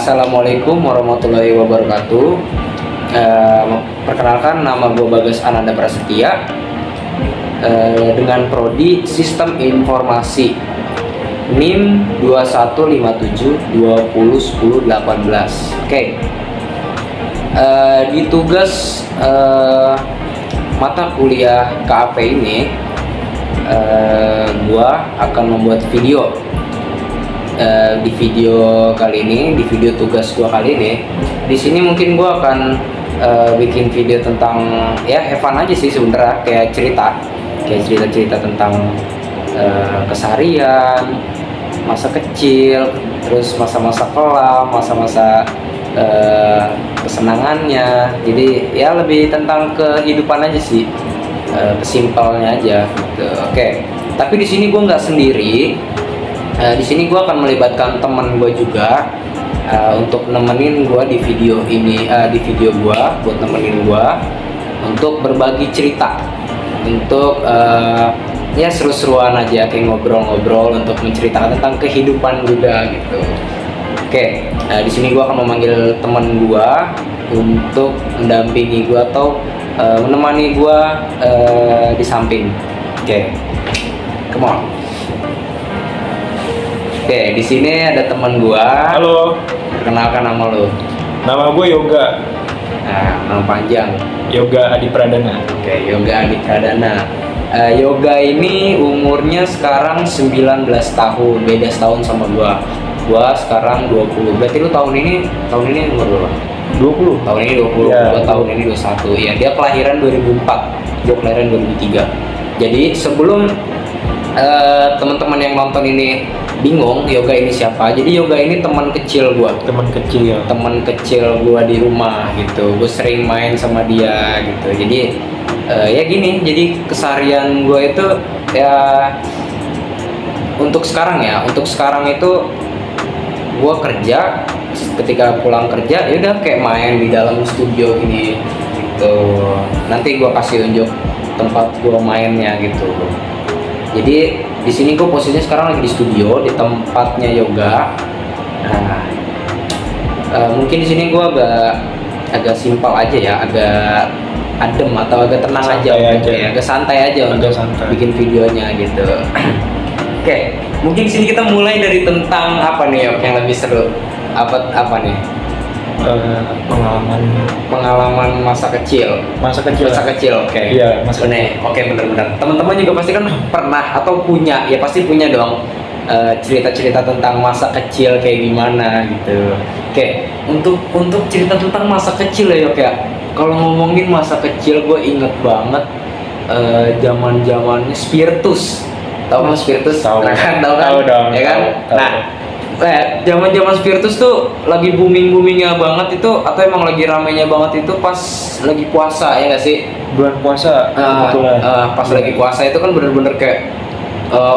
Assalamualaikum warahmatullahi wabarakatuh. Perkenalkan, nama gue Bagas Ananda Prasetya, dengan prodi Sistem Informasi NIM 2157201018. Oke. Di tugas mata kuliah KAP ini, gue akan membuat video. Di video kali ini, di video tugas gua kali ini, di sini mungkin gua akan bikin video tentang ya have fun aja sih sebenarnya, kayak cerita tentang keseharian, masa kecil, terus masa-masa kelam, masa-masa kesenangannya. Jadi ya lebih tentang kehidupan aja sih, kesimpelnya aja gitu. Oke. Tapi di sini gua nggak sendiri. Di sini gue akan melibatkan teman gue juga untuk nemenin gue di video ini, di video gue buat nemenin gue untuk berbagi cerita, untuk ya seru-seruan aja, kayak ngobrol-ngobrol untuk menceritakan tentang kehidupan juga gitu. Oke, di sini gue akan memanggil teman gue untuk mendampingi gue atau menemani gue di samping. Oke, come on. Oke, di sini ada teman gua. Halo. Perkenalkan nama lo. Nama gue Yoga. Nah, nama panjang. Yoga Adi Pradana. Oke, Yoga Adi Pradana. Yoga ini umurnya sekarang 19 tahun, beda setahun sama gua. Gua sekarang 20. Berarti lu tahun ini umur berapa? 20. Tahun ini 20, Ya. gua tahun ini 21. Iya, dia kelahiran 2004. Gua kelahiran 2003. Jadi sebelum teman-teman yang nonton ini bingung Yoga ini siapa, jadi Yoga ini teman kecil gua, teman kecil gua di rumah gitu. Gue sering main sama dia gitu. Jadi ya gini, jadi keseharian gua itu ya untuk sekarang itu gua kerja, ketika pulang kerja ya udah kayak main di dalam studio gini gitu. Nanti gua kasih unjuk tempat gua mainnya gitu. Jadi di sini gue posisinya sekarang lagi di studio, di tempatnya Yoga. Nah, mungkin di sini gue agak simpel aja ya, agak adem atau agak tenang aja, agak santai aja untuk bikin videonya gitu. Oke, mungkin di sini kita mulai dari tentang apa nih, Yok, yang lebih seru? Apa nih? Pengalaman masa kecil. Oke. Iya, masa kecil. Oke, benar-benar. Teman-teman juga pasti kan pernah atau punya, ya pasti punya dong cerita-cerita tentang masa kecil kayak gimana gitu. Oke, untuk cerita tentang masa kecil ya, Yok ya. Kalau ngomongin masa kecil, gue inget banget zaman-zamannya Spiritus. Tahu nggak Spiritus? Tahu Tahu dong. Ya kan? Tahu. Nah, zaman Spiritus tuh lagi boomingnya banget itu, atau emang lagi ramenya banget itu pas lagi puasa, ya nggak sih? Bulan puasa kebetulan. Pas lagi puasa itu kan bener-bener kayak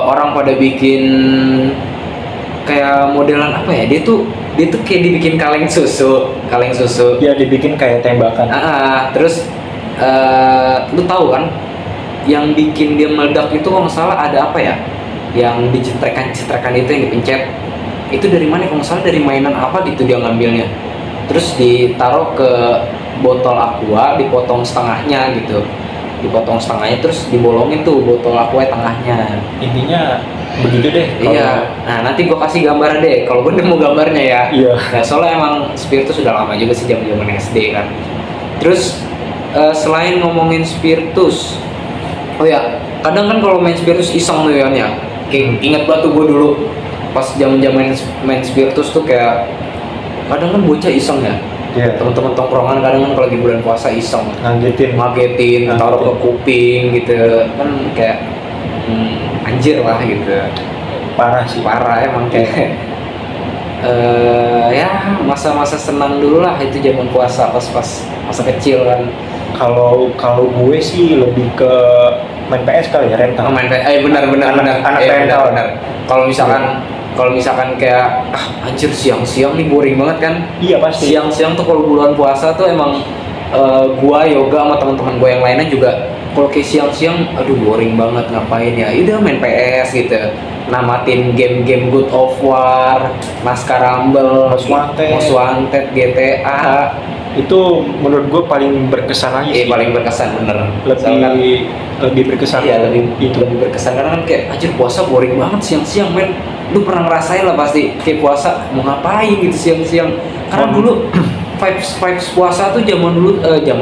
orang pada bikin kayak modelan apa ya? Dia tuh kayak dibikin kaleng susu. Ya dibikin kayak tembakan. Terus lu tahu kan? Yang bikin dia meledak itu kalau nggak salah ada apa ya? Yang dicetrekan itu yang dipencet. Itu dari mana, kalau nggak salah dari mainan apa gitu dia ngambilnya, terus ditaruh ke botol aqua, dipotong setengahnya, terus dibolongin tuh botol aqua tengahnya. Intinya begitu deh. Iya. Nah, nanti gue kasih gambar deh kalau gue nemu gambarnya ya. Iya. Nah, soalnya emang Spiritus sudah lama juga sih, zaman SD kan. Terus selain ngomongin Spiritus, oh ya, kadang kan kalau main Spiritus iseng tuh ya, kayak inget banget tuh gue dulu pas zaman main Spiritus tuh, kayak kadang kan bocah iseng ya. Iya. Teman-teman tongkrongan kadang kan kalau lagi bulan puasa iseng ngagetin, taruh ke kuping gitu kan, kayak anjir lah gitu. Parah emang kayak ya masa-masa senang dulu lah itu, zaman puasa pas masa kecil kan. Kalau gue sih lebih ke main PS kali ya, rental. Main PS, benar. Anak rental. Benar. Kalau misalkan kayak anjir siang-siang nih boring banget kan. Iya pasti. Siang-siang tuh kalau bulan puasa tuh emang gua Yoga sama teman-teman gua yang lainnya juga kalau kayak siang-siang aduh boring banget, ngapain ya? Udah main PS gitu. namatin game-game God of War, Laskar Rumble, Most Wanted, GTA. Itu menurut gue paling berkesan aja sih. Paling berkesan bener. Lebih berkesan. Iya, lebih berkesan karena kan kayak anjir puasa boring banget siang-siang men. Lu pernah ngerasain lah pasti kayak puasa mau ngapain gitu siang-siang. Karena dulu vibes puasa tuh zaman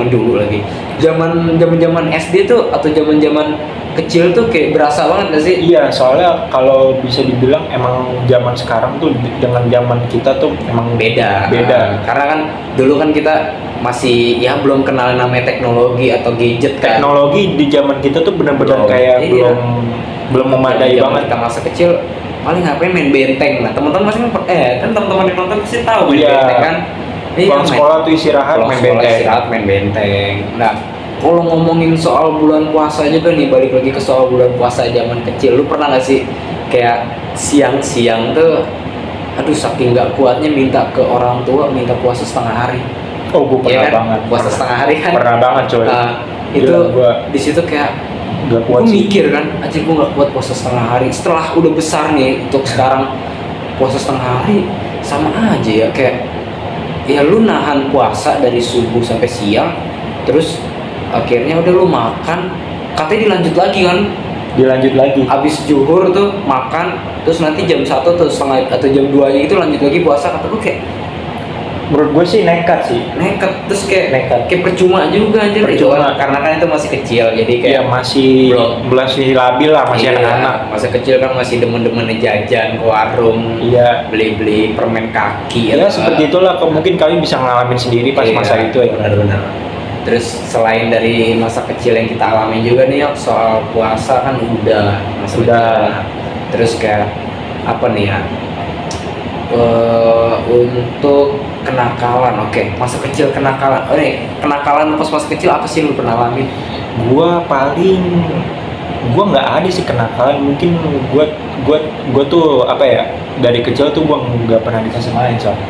dulu lagi. Zaman SD tuh atau zaman kecil tuh kayak berasa banget gak sih? Iya, soalnya kalau bisa dibilang emang zaman sekarang tuh dengan zaman kita tuh emang beda. Karena kan dulu kan kita masih ya belum kenal namanya teknologi atau gadget kan. Teknologi di zaman kita tuh benar-benar kayak belum memadai banget. Kita masa kecil paling ngapain main benteng. Nah, teman-teman masih kan teman-teman yang nonton pasti tahu main benteng kan. Pulang sekolah tuh istirahat main benteng. Nah, kalau ngomongin soal bulan puasa juga nih, balik lagi ke soal bulan puasa zaman kecil, lu pernah gak sih kayak siang-siang tuh aduh saking gak kuatnya minta ke orang tua minta puasa setengah hari? Oh, gue pernah kan? banget. Puasa setengah hari kan? Pernah banget coy. Itu di situ kayak gue mikir kan, aja gue gak kuat puasa setengah hari. Setelah udah besar nih, untuk sekarang puasa setengah hari sama aja ya, kayak ya lu nahan puasa dari subuh sampai siang, terus akhirnya udah lu makan, katanya dilanjut lagi habis zuhur tuh makan, terus nanti jam 1 atau jam 2 itu lanjut lagi puasa. Kata lu kayak menurut gue sih nekat, terus kayak percuma juga anjir itu kan, karena kan itu masih kecil jadi kayak masih labil lah, masih anak-anak. Masa kecil kan masih demen-demen jajan ke warung, beli permen kaki ya seperti itulah. Mungkin kalian bisa ngalamin sendiri pas masa itu ya. Benar. Terus selain dari masa kecil yang kita alami juga nih soal puasa kan udah masa kecil. Terus kayak apa nih ya, untuk kenakalan, masa kecil kenakalan. Kenakalan pas masa kecil apa sih lu pernah alami? Gua nggak ada sih kenakalan. Mungkin gua tuh apa ya, dari kecil tuh gua nggak pernah dikasih main soalnya.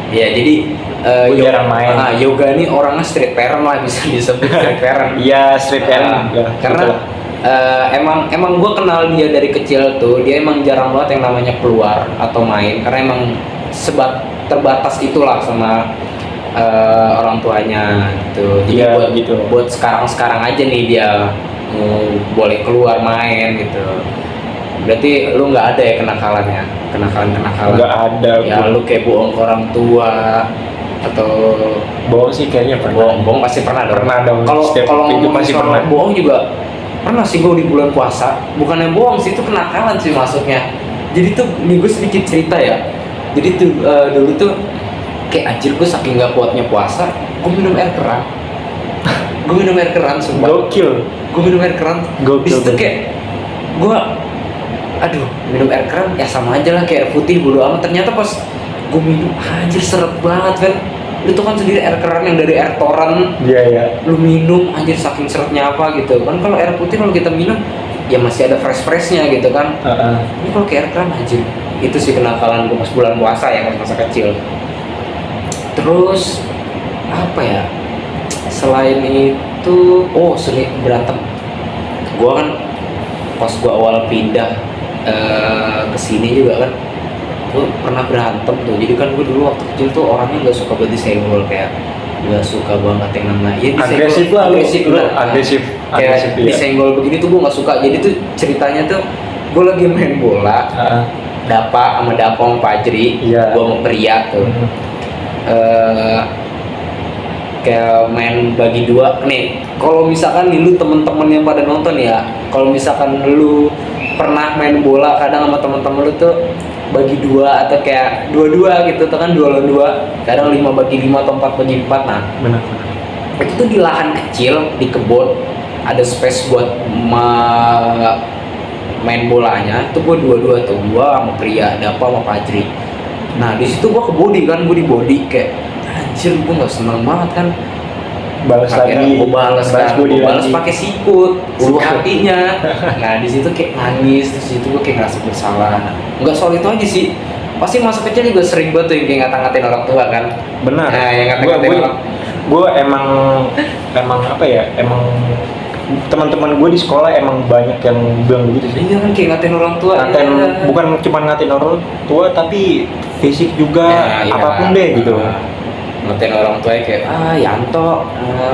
Ya jadi gue jarang main. Yoga ini orangnya street parent lah, bisa disebut street parent. Iya, street parent. Karena emang gue kenal dia dari kecil tuh, dia emang jarang banget yang namanya keluar atau main, karena emang terbatas itulah sama orang tuanya gitu. Jadi buat sekarang aja nih dia boleh keluar main gitu. Berarti lu nggak ada ya kenakalan? Nggak ada. Ya lu kayak bohong ke orang tua atau bohong sih kayaknya pernah. Bohong pasti pernah dong. Kalau ngomongin soal bohong juga pernah sih gue di bulan puasa. Bukannya bohong sih, itu kenakalan sih masuknya. Jadi tuh nih gue sedikit cerita ya. Jadi tuh dulu tuh kayak anjir, gue saking nggak kuatnya puasa, gue minum air keran. Sumpah. Gokil. Gue minum air keran. Di situ kayak gue minum air keran ya sama aja lah kayak air putih, bodo amat. Ternyata pas gue minum anjir seret banget kan. Lu tuh kan sendiri air keran yang dari air toren. Iya. Lu minum anjir saking seretnya apa gitu kan. Kalau air putih kalau kita minum ya masih ada fresh-freshnya gitu kan. Ini kalau kayak air keran anjir, itu sih kenakalan gue pas bulan puasa ya, pas masa kecil. Terus apa ya, selain itu sering berantem. Gue kan pas gue awal pindah ke sini juga kan, gue pernah berantem tuh. Jadi kan gue dulu waktu kecil tuh orangnya nggak suka banget disenggol, kayak nggak suka banget yang namanya agresif kayak disenggol begini tuh gue nggak suka. Jadi tuh ceritanya tuh gue lagi main bola, Dapa sama Fajri, gue sama Pria tuh. Kayak main bagi dua nih. Kalau misalkan nih lu temen-temen yang pada nonton ya, kalau misalkan lu pernah main bola kadang sama temen-temen lu tuh bagi dua atau kayak dua-dua gitu tuh kan, 2 lawan 2, kadang 5 bagi 5 atau 4 bagi 4. Nah benar. Itu tuh di lahan kecil di kebun ada space buat main bolanya. Itu gue dua-dua tuh, gua sama Pria, Dapa sama Fajri. Nah di situ gue ke body kan, gue di body kayak anjir, gue nggak seneng banget kan. Gue balas pakai sikut ulu hatinya. Nah di situ kayak nangis, terus itu gue kayak ngerasa bersalah. Nggak soal itu aja sih, pasti masa kecil juga sering banget tuh yang kayak ngata-ngatain orang tua kan. Benar. Nah yang ngata-ngatain orang. Gue emang apa ya, emang teman-teman gue di sekolah emang banyak yang bilang begitu sih. Iya kan kayak ngatain orang tua. Ngatain, ya. bukan cuma ngatain orang tua tapi fisik juga, Ya, iya. apapun deh gitu. Ngatain orang tua kayak Yanto,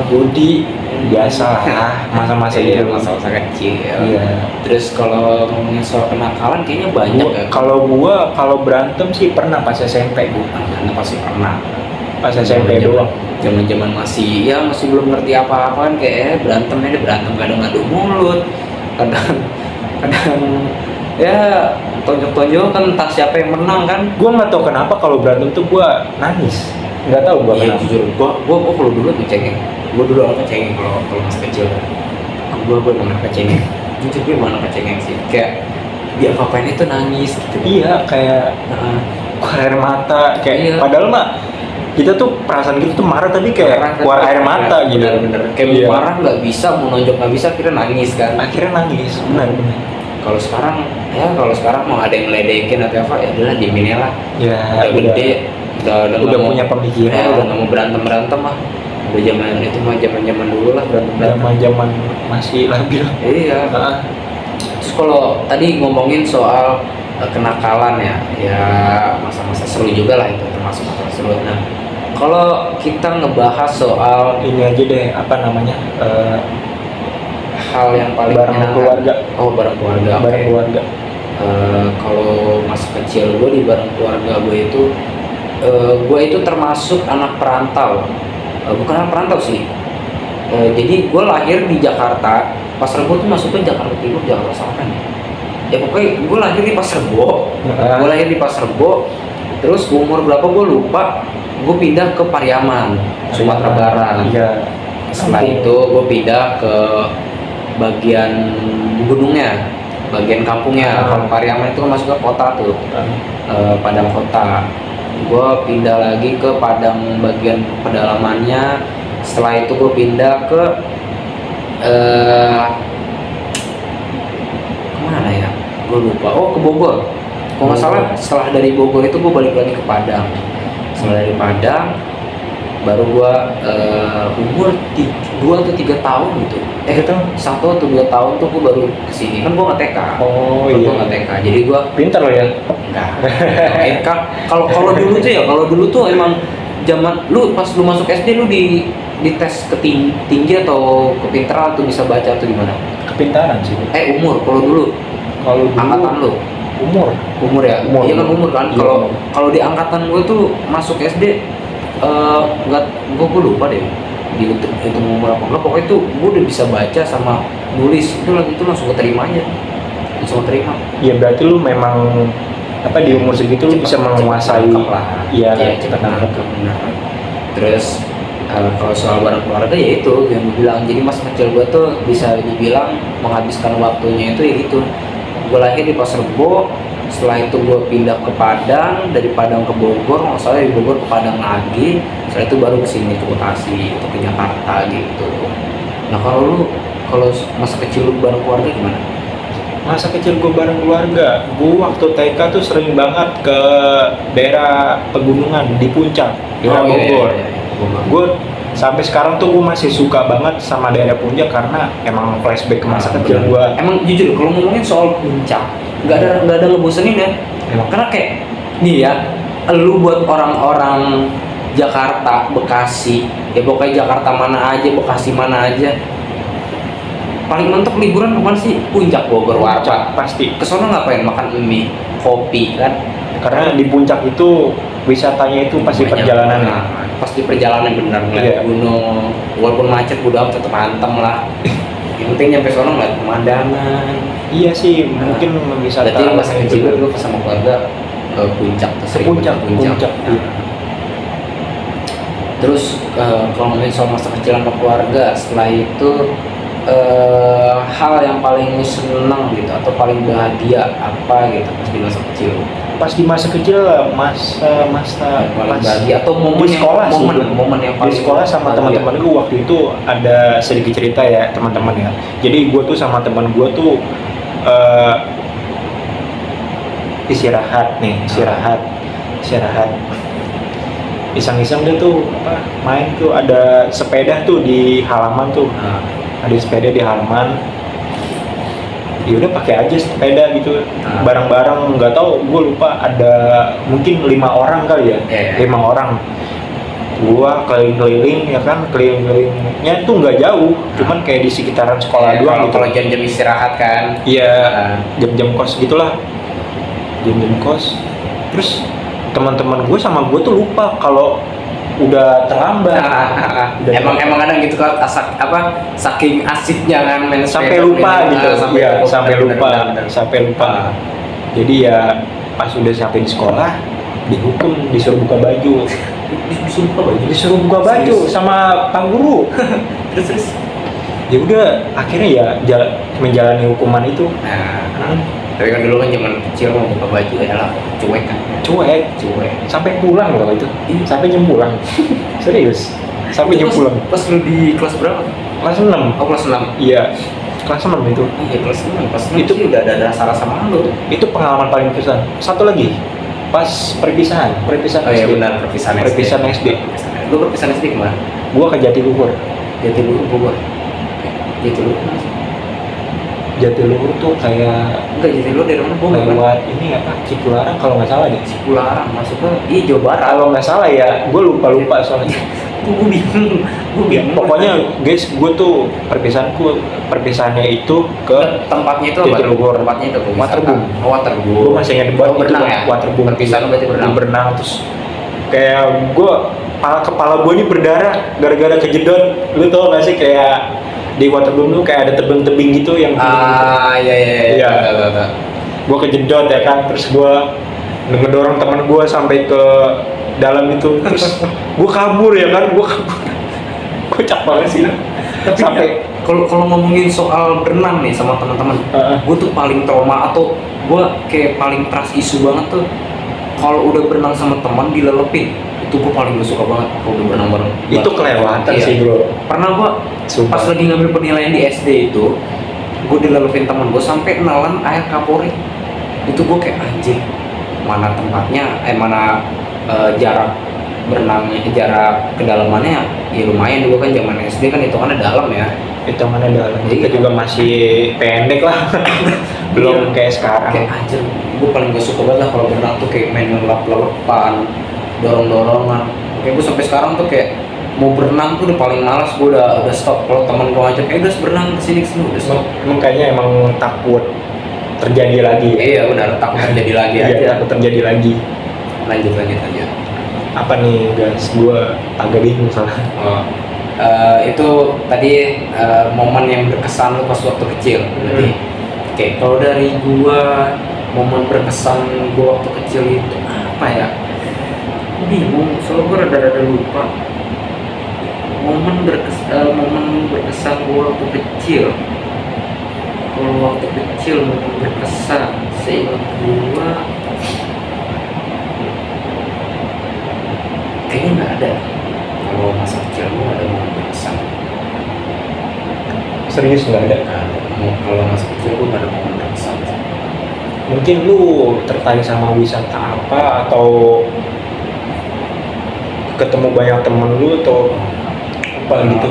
Budi, Biasa lah masa-masa iya, itu. masa-masa kecil. Iya. Terus kalau ngomongin soal kenakalan kayaknya banyak ya. Kalau berantem sih pernah pas SMP gue. Anda pasti pernah. Pas SMP doang. Zaman masih belum ngerti apa-apa kan kayak berantem kadang ngadu mulut, kadang ya tonjok-tonjokan entah siapa yang menang kan. Gue nggak tahu kenapa kalau berantem tuh gue nangis. Nggak tahu gue Iya kenapa. jujur, gua kalau dulu kecengin. Gua dulu orang kecengin kalau masih kecil. Gua emang kecengin. Jujur gue emang kecengin sih. Kayak dia apa-apain itu nangis gitu. Iya, kayak keluar air mata kayak Iya. padahal mah kita tuh perasaan gitu tuh marah tapi kayak keluar air mata gitu. Bener. Kayak Iya. mau marah nggak bisa, mau nonjok nggak bisa, akhirnya nangis kan. Akhirnya nangis, benar. Kalau sekarang mau ada yang ngeledekin atau apa ya udahlah diemin lah. Ya, Udah gede, udah udah nggak mau- punya pemikiran. ya, udah nggak mau berantem lah. Udah zaman itu mah zaman dulu lah berantem. Zaman masih labil. Iya. Nah, Terus kalau tadi ngomongin soal kenakalan ya masa-masa seru juga lah itu termasuk masa seru. Nah, kalau kita ngebahas soal ini aja deh apa namanya hal yang paling bareng menyenangkan. keluarga. Bareng keluarga. Bareng oke. keluarga. Kalau masa kecil gue di bareng keluarga gue itu termasuk anak perantau. Bukan anak perantau sih. Jadi gue lahir di Jakarta. Pasar Rebo tuh masuknya Jakarta Timur, Jakarta Selatan ya. Ya pokoknya gue lahir di Pasar Rebo. Gue lahir di Pasar Rebo. Terus umur berapa gue lupa. Gue pindah ke Pariaman, Sumatera Barat. Iya. Setelah itu gue pindah ke bagian gunungnya, bagian kampungnya. Kalau Pariaman itu kan masuk ke kota tuh, Padang kota. Gue pindah lagi ke Padang bagian pedalamannya. Setelah itu gue pindah ke kemana ya? Gue lupa. Ke Bogor. Kalau nggak salah, setelah dari Bogor itu gue balik lagi ke Padang. Setelah dari Padang, baru gue umur 2 atau 3 tahun gitu. 1 atau 2 tahun tuh gue baru kesini. Kan gue nggak TK. Oh Gue iya. nggak TK. Jadi gue Pinter lo ya. enggak. Kalau dulu tuh ya, kalau dulu tuh emang zaman lu pas lu masuk SD lu di tes tinggi atau kepintaran atau bisa baca atau gimana? Kepintaran sih. Umur kalau dulu Kalau dulu angkatan lu umur ya? Umur. Iya kan umur kan. Iya, Kalau umur. kalau di angkatan gue tuh masuk SD nggak gue lupa deh itu umur apa enggak, pokoknya itu gue udah bisa baca sama nulis itu langsung keterima aja, langsung terima. Ya berarti lu memang apa di umur segitu lu bisa menguasai. Iya, cepat nangkep benar. Terus kalau soal bareng keluarga ya itu yang gue bilang, jadi masa kecil gue tuh bisa dibilang menghabiskan waktunya itu ya gitu. Gue lahir di Pasar Rebo, setelah itu gue pindah ke Padang, dari Padang ke Bogor, nggak salah dari Bogor ke Padang lagi, setelah itu baru kesini ke Bekasi atau ke Jakarta gitu. Nah kalau masa kecil lu bareng keluarga gimana? Masa kecil gue bareng keluarga, gue waktu TK tuh sering banget ke daerah pegunungan di puncak, daerah Bogor. Gue sampai sekarang tuh gue masih suka banget sama daerah puncak karena emang flashback ke masa kecil gue. Emang jujur kalau ngomongin soal puncak, nggak ada ngebosenin ya. Emang. Karena kayak nih ya, lu buat orang-orang Jakarta, Bekasi, ya pokoknya Jakarta mana aja, Bekasi mana aja, paling mentok liburan kemana sih? Puncak Bogor, Warpat. Pasti. Kesono ngapain? Makan mie, kopi kan? Karena di puncak itu wisatanya itu pasti Banyak. perjalanan. Nah, pasti perjalanan benar ngeliat Iya. gunung, walaupun macet udah tetap antem lah. Yang penting nyampe sono ngeliat pemandangan. Iya sih, mungkin wisata. Berarti masa kecil lu sama keluarga ke puncak tuh sering Puncak. banget Puncak. Iya. Terus kalau ngomongin soal masa kecil sama keluarga, setelah itu hal yang paling seneng gitu atau paling bahagia apa gitu pas di masa kecil? Pas di masa kecil, masa Paling pas bahagia atau momen di sekolah sih. momen yang Di paling sekolah sama bahagia. teman-teman gue waktu itu ada sedikit cerita ya teman-teman ya. Jadi gue tuh sama teman gue tuh istirahat iseng-iseng dia tuh main tuh, ada sepeda tuh di halaman tuh. Nah, ada sepeda di halaman. Ya udah pakai aja sepeda gitu, bareng-bareng, nggak tahu, gue lupa, ada mungkin 5 orang kali ya, 5 orang. Gua keliling-keliling ya kan, keliling-kelilingnya tuh nggak jauh, cuman kayak di sekitaran sekolah doang gitu. Kalau jam-jam istirahat kan. Iya, jam-jam kos gitulah, jam-jam kos. Terus teman-teman gue sama gue tuh lupa kalau udah terlambat. Emang kadang gitu kan, saking asiknya kan main Sampai sepeda, lupa gitu, sampai bener. lupa. Jadi ya pas udah sampai di sekolah dihukum, disuruh buka baju. Disuruh buka baju sama Pak Guru. terus Ya udah, akhirnya ya menjalani hukuman itu. Tapi kan dulu kan zaman kecil mau buka baju ya lah, cuek kan. Cuek. Sampai pulang loh itu. Sampai jam pulang. Serius. Sampai jam pulang. Pas lu di kelas berapa? Kelas 6. Oh, kelas 6. Iya. Kelas 6 itu. Iya, kelas 6. Pas Itu sih udah ada salah sama lu. Itu pengalaman paling berkesan. Satu lagi. Pas perpisahan oh, iya, SD. benar, perpisahan SD. Lu perpisahan SD kemana? Gua ke Jatiluhur. Bogor. Jatiluhur tuh kayak Enggak, Jatiluhur dari mana? Bogor kan? lewat ini apa? Cipularang kalau nggak salah deh. Cipularang masuknya Jawa Barat. Kalau nggak salah ya, gue lupa soalnya. Gue bingung. Pokoknya guys, gue tuh perpisahannya itu ke tempatnya itu Jatiluhur. Tempatnya itu Waterboom. Waterboom. Gue masih ingat banget itu berenang ya? Waterboom. Perpisahan berarti berenang terus kayak gue kepala gue ini berdarah gara-gara kejedot. Lu tau gak sih kayak di Waterboom tuh kayak ada tebing-tebing gitu yang iya. Gue kejedot ya kan, terus gue ngedorong teman gue sampai ke dalam itu, terus gue kabur ya kan, kocak banget sih. Tapi sampai kalau ngomongin soal berenang nih sama teman-teman, gue tuh paling trauma atau gue kayak paling trust isu banget tuh kalau udah berenang sama teman dilelepin. Itu gue paling gak suka banget kalau udah berenang bareng. Itu kelewatan sih bro. Pernah gue pas lagi ngambil penilaian di SD itu, gue dilelepin teman gue sampai nelan air kapuri. Itu gue kayak anjing, mana tempatnya, jarak berenangnya, jarak kedalamannya ya lumayan dulu kan, zaman SD kan itu kan dalam ya. Itu mana dalam, kita juga masih pendek lah. Belum kayak sekarang. Kayak anjir, gue paling gak suka banget lah kalau berenang tuh kayak main lelap-lelepan, dorong-dorongan. Kayak gue sampai sekarang tuh kayak mau berenang tuh udah paling malas, gue udah stop. Kalau teman gue ngajak, udah berenang kesini udah stop. Kayaknya emang takut terjadi lagi. Iya benar, takut terjadi lagi aja. Iya, takut terjadi lagi. Lanjut. Apa nih guys, gue agak bingung soalnya. Itu tadi momen yang berkesan lu pas waktu kecil berarti. Oke, kalau dari gua momen berkesan gua waktu kecil itu apa ya? Bingung, soalnya gua rada-rada lupa. Momen berkesan gua waktu kecil. Kalau waktu kecil momen berkesan, seingat gua kayaknya nggak ada. Kalau masa kecil gua nggak ada momen berkesan. Serius nggak ada? Kalau masa kecil gua nggak ada momen berkesan. Mungkin lu tertarik sama wisata apa, atau ketemu banyak temen lu atau apa gitu?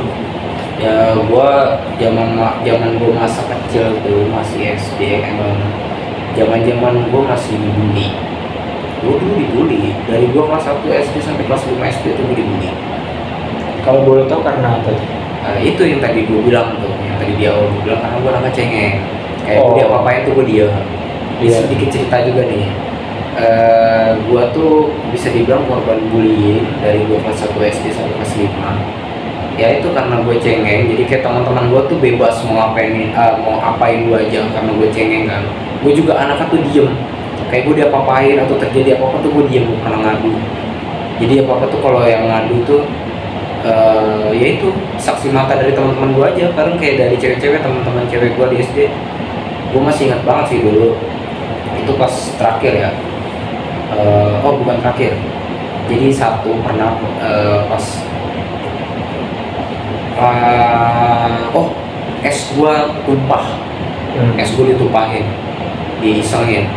Ya gua zaman gua masa kecil tuh masih SD, emang zaman gua masih dibully. Gua dulu dibully dari gua kelas 1 SD sampai kelas 5 SD tuh gua dibully. Kalau boleh tahu karena apa tuh? Itu yang tadi gua bilang tuh, yang tadi di awal gua bilang, karena gua orangnya cengeng. Kayak dia apa-apain tuh gua diam. Sedikit cerita juga nih. Gua tuh bisa dibilang korban bullying dari gua kelas 1 SD sampai kelas 5. Ya itu karena gue cengeng, jadi kayak teman-teman gue tuh bebas mau apain gue aja karena gue cengeng kan. Gue juga anaknya tuh diem, kayak gue diapa-apain atau terjadi apa-apa tuh gue diem, gue pernah ngadu. Jadi apa-apa tuh kalau yang ngadu tuh ya itu saksi mata dari teman-teman gue aja. Karena kayak dari cewek-cewek, teman-teman cewek gue di SD, gue masih ingat banget sih dulu. Itu pas terakhir ya, bukan terakhir. Jadi satu pernah pas es gua tumpah, es gua ditumpahin, diisengin.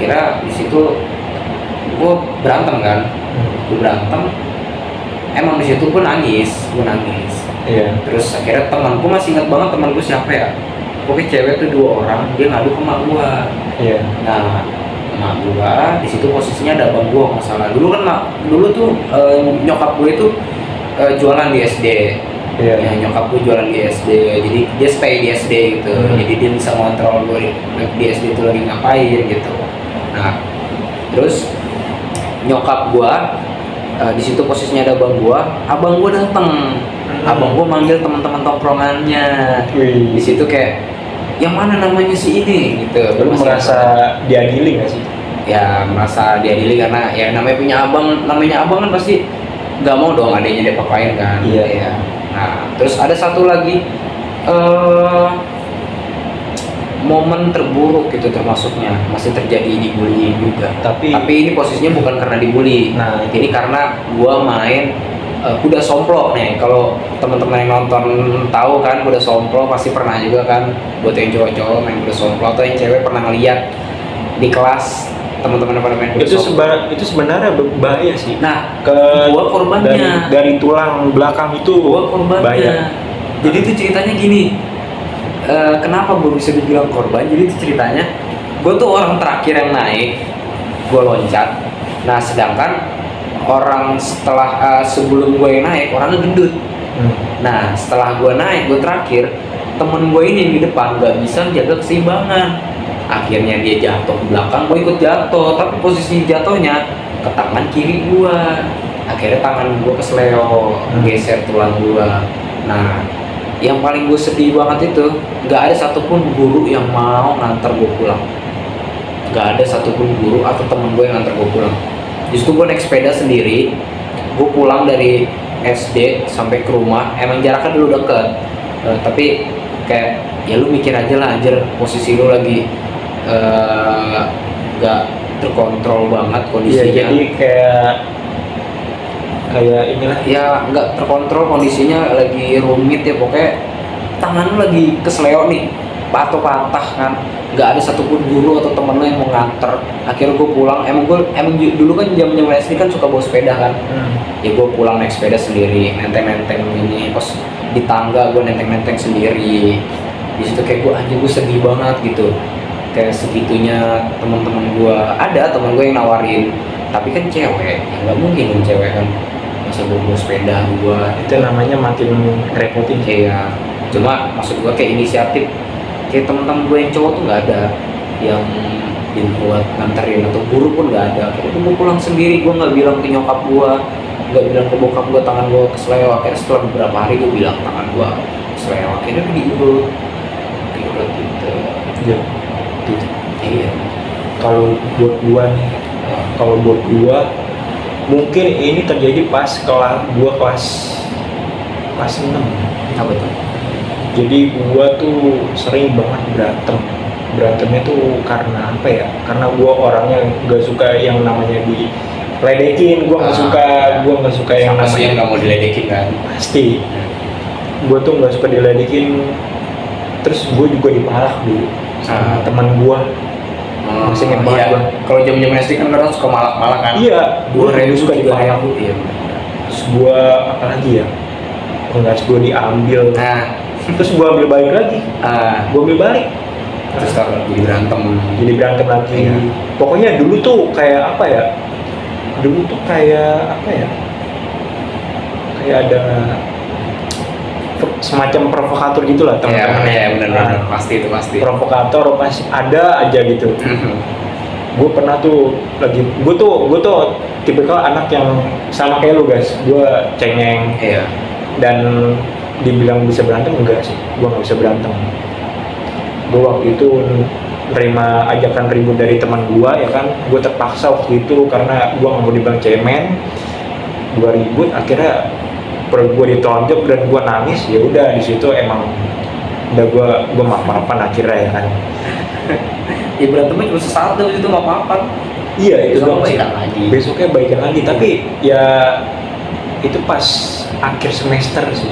Kira di situ gua berantem kan, emang di situ gua nangis. Iya. Terus akhirnya temanku, masih ingat banget temanku siapa ya, pokoknya cewek tuh 2 orang, dia ngadu ke mak gua. Iya. Nah, mak gua di situ posisinya ada abang gua nggak salah. Dulu kan dulu tuh nyokap gue itu jualan di SD. Iya. Ya, nyokap gue jualan di SD, jadi dia stay di SD gitu. Jadi dia bisa ngontrol gue di SD itu lagi ngapain gitu. Nah, terus nyokap gua di situ posisinya ada abang gua datang. Abang gua manggil teman-teman tongkrongannya. Wih. Di situ kayak, yang mana namanya si ini gitu. Lu merasa diadili nggak sih? Ya merasa diadili karena ya namanya abang kan pasti nggak mau dong adanya diapa-apain kan. Iya. Ya. Nah, terus ada satu lagi momen terburuk gitu termasuknya, masih terjadi di bullying juga. Tapi ini posisinya bukan karena dibully. Nah, ini karena gua main kuda somplok nih. Kalau teman-teman yang nonton tahu kan, kuda somplok pasti pernah juga kan, buat yang cowok-cowok main kuda somplok, atau yang cewek pernah ngeliat di kelas teman-teman pada main kuda somplok. Itu sebenarnya bahaya sih. Nah, gua korbannya dari tulang belakang itu gua korbannya. bahaya. Jadi itu ceritanya gini. Kenapa gue bisa dibilang korban? Jadi itu ceritanya, gue tuh orang terakhir yang naik, gue loncat. Nah, sedangkan orang setelah sebelum gue yang naik, orangnya gendut. Nah, setelah gue naik, gue terakhir, temen gue ini yang di depan gak bisa jaga keseimbangan. Akhirnya dia jatuh ke belakang, gue ikut jatuh. Tapi posisi jatuhnya ke tangan kiri gue. Akhirnya tangan gue kesleo, geser tulang gue. Nah, yang paling gue sedih banget itu, nggak ada satupun guru yang mau nganter gue pulang. Nggak ada satupun guru atau temen gue yang nganter gue pulang. Justru gue naik sepeda sendiri. Gue pulang dari SD sampai ke rumah, emang jaraknya dulu deket. Tapi kayak, ya lu mikir aja lah anjir, posisi lu lagi nggak terkontrol banget kondisinya. Iya, jadi kayak inilah ya, nggak terkontrol kondisinya, lagi rumit ya, pokoknya tangan lu lagi kesleo nih, patah kan, nggak ada satupun guru atau temen lu yang mau nganter. Akhirnya gue pulang, emang dulu kan jam SD kan suka bawa sepeda kan. Ya gue pulang naik sepeda sendiri, nenteng ini, pas di tangga gue nenteng sendiri. Di situ kayak gue sedih banget gitu, kayak segitunya. Teman-teman gue, ada teman gue yang nawarin, tapi kan cewek, ya nggak mungkin kan cewek kan masa bawa sepeda gue. itu namanya makin repotin. Kayak, cuma maksud gue kayak inisiatif, kayak teman-teman gue yang cowok tuh nggak ada yang buat nganterin, atau guru pun nggak ada. Akhirnya gue pulang sendiri, gue nggak bilang ke nyokap gue, nggak bilang ke bokap gue tangan gue kesleo. Akhirnya setelah beberapa hari gue bilang tangan gue kesleo, akhirnya diurut gitu. Iya. Gitu. Iya. Kalau buat gua mungkin ini terjadi pas kelas 6. Apa tuh? Jadi gua tuh sering banget berantemnya tuh karena apa ya? Karena gua orangnya nggak suka yang namanya diledekin. Gua nggak suka yang Siapa sih namanya yang nggak mau diledekin kan? pasti. Gua tuh nggak suka diledekin. Terus gua juga dipalak dulu sama teman gua. Masih inget banget iya. gua. Kalau jam-jam SD kan kadang suka malak-malak kan? Iya, gua Ribu suka juga dipalak. ribu, iya. Terus gua apalagi ya? Penggas gua diambil. Nah, Terus gua ambil balik lagi. Gua ambil balik. terus jadi berantem. Jadi berantem lagi. Iya. Pokoknya dulu tuh kayak apa ya? Kayak ada semacam provokator gitulah teman-teman. Iya, benar-benar pasti. Provokator pas ada aja gitu. Gue pernah tuh gue tuh tipikal anak yang sama kayak lu guys. Gue cengeng. Iya. Dan dibilang bisa berantem enggak sih, gue nggak bisa berantem. Gue waktu itu nerima ajakan ribut dari teman gue ya kan, gue terpaksa waktu itu karena gue nggak mau dibilang cemen. Gue ribut, akhirnya perut gue ditonjok dan gue nangis. Ya udah di situ emang udah gue maaf-maafan akhirnya ya kan. Ya berantemnya cuma sesaat tuh, itu nggak apa-apa. Iya, itu Besok doang sih. baikan lagi. Besoknya baikan lagi, tapi ya itu pas akhir semester sih.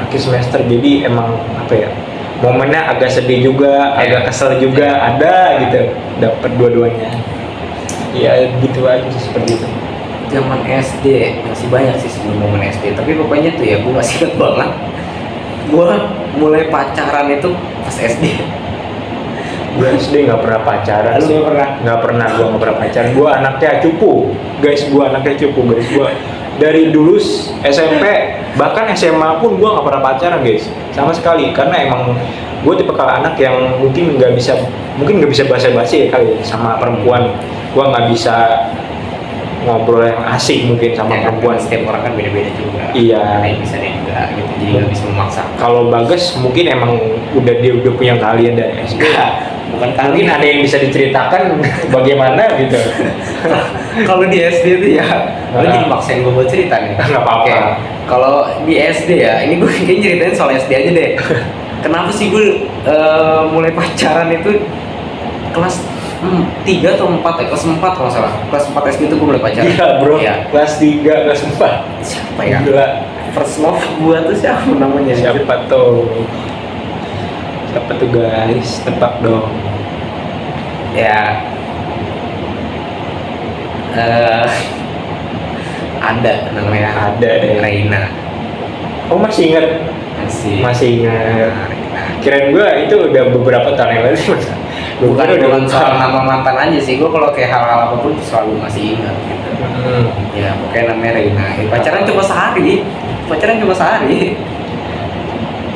Akhir semester, jadi emang apa ya, momennya agak sedih juga, agak kesel juga, ada gitu, dapat dua-duanya. Ya gitu aja sih, seperti itu. zaman SD masih banyak sih sebelum momen SD, tapi pokoknya tuh ya gue masih ingat banget gue mulai pacaran itu pas SD. Gue SD nggak pernah pacaran. Lu sih. nggak pernah? Nggak pernah, gue nggak pernah pacaran. Gue anaknya cupu, guys. Gue anaknya cupu, guys. Gue dari dulu SMP bahkan SMA pun gue nggak pernah pacaran, guys, sama sekali. Karena emang gue tipe anak yang mungkin nggak bisa basa-basi ya kali ya, sama perempuan. Gue nggak bisa ngobrol yang asik mungkin sama Ya, kan, perempuan. setiap orang kan beda-beda juga. Iya. Ada yang bisa, ada yang enggak gitu. Jadi nggak bisa memaksa. Kalau Bagas mungkin emang dia udah punya kalian dari SD. Bukan Mungkin ada yang bisa diceritakan bagaimana gitu. Kalau di SD tuh ya, lo jadi maksain gue buat cerita nih. Nggak apa-apa. Oke. Kalau di SD ya, ini gue kayaknya ceritain soal SD aja deh. Kenapa sih gue mulai pacaran itu kelas 3 atau 4 ya? Kelas 4 kalau nggak salah. Kelas 4 SD itu gue mulai pacaran. Iya bro, Iya. kelas 3, kelas 4. Siapa ya? Gila. First love gue tuh siapa namanya? Siapa tuh? Siapa tuh guys? Tebak dong. Ya. Ada namanya. Ada deh. Reina. Oh masih ingat? Masih ingat. Reina. Kirain gua itu udah beberapa tahun yang lalu sih mas. Bukan soal nama mantan aja sih, gue kalau kayak hal-hal apapun selalu masih ingat gitu. Ya pokoknya namanya Reina. Pacaran cuma sehari.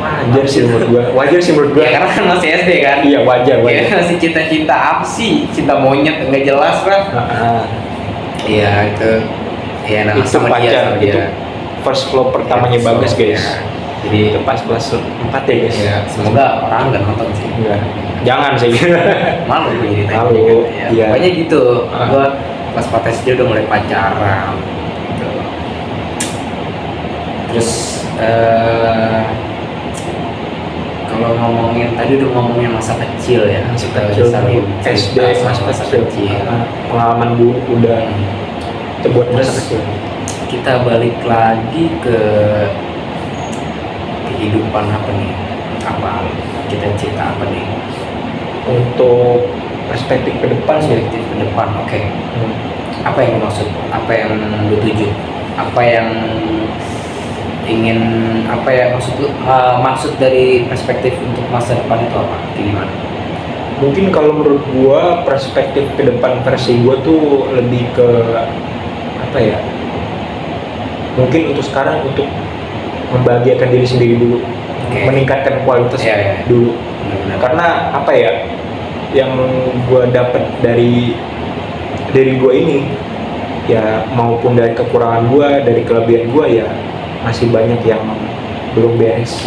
Wajar sih menurut gua. Ya karena kan masih SD kan. Iya wajar. Ya masih cinta-cinta apa sih? Cinta monyet nggak jelas kan? Iya itu. Ya nama Itu sama dia, pacar sama itu dia. first love pertamanya Ya, Bagas guys. ya. Jadi Itu pas kelas 4 ya guys. ya semoga orang nggak nonton sih. Enggak. Jangan sih. Malu gue jadi Malu, ya. iya. Pokoknya gitu. Ah. Gue kelas 4 SD udah mulai pacaran. Gitu. Terus kalau ngomongin tadi udah ngomongin masa kecil ya. Kita Kecil saling SD cerita soal masa kecil. Pengalaman dulu udah buat masa Terus kecil. kita balik lagi ke kehidupan apa nih? Apa kita cerita apa nih? Untuk perspektif ke depan sih. Perspektif ke depan, oke. Apa yang lu maksud? Apa yang lu tuju? Apa yang ingin, apa ya maksud lu? Maksud dari perspektif untuk masa depan itu apa? Gimana? Mungkin kalau menurut gua perspektif ke depan versi gua tuh lebih ke apa ya? Mungkin untuk sekarang untuk membahagiakan diri sendiri dulu, meningkatkan kualitas Iya. dulu. Benar-benar. Karena apa ya? Yang gua dapat dari gua ini ya maupun dari kekurangan gua, dari kelebihan gua ya masih banyak yang belum beres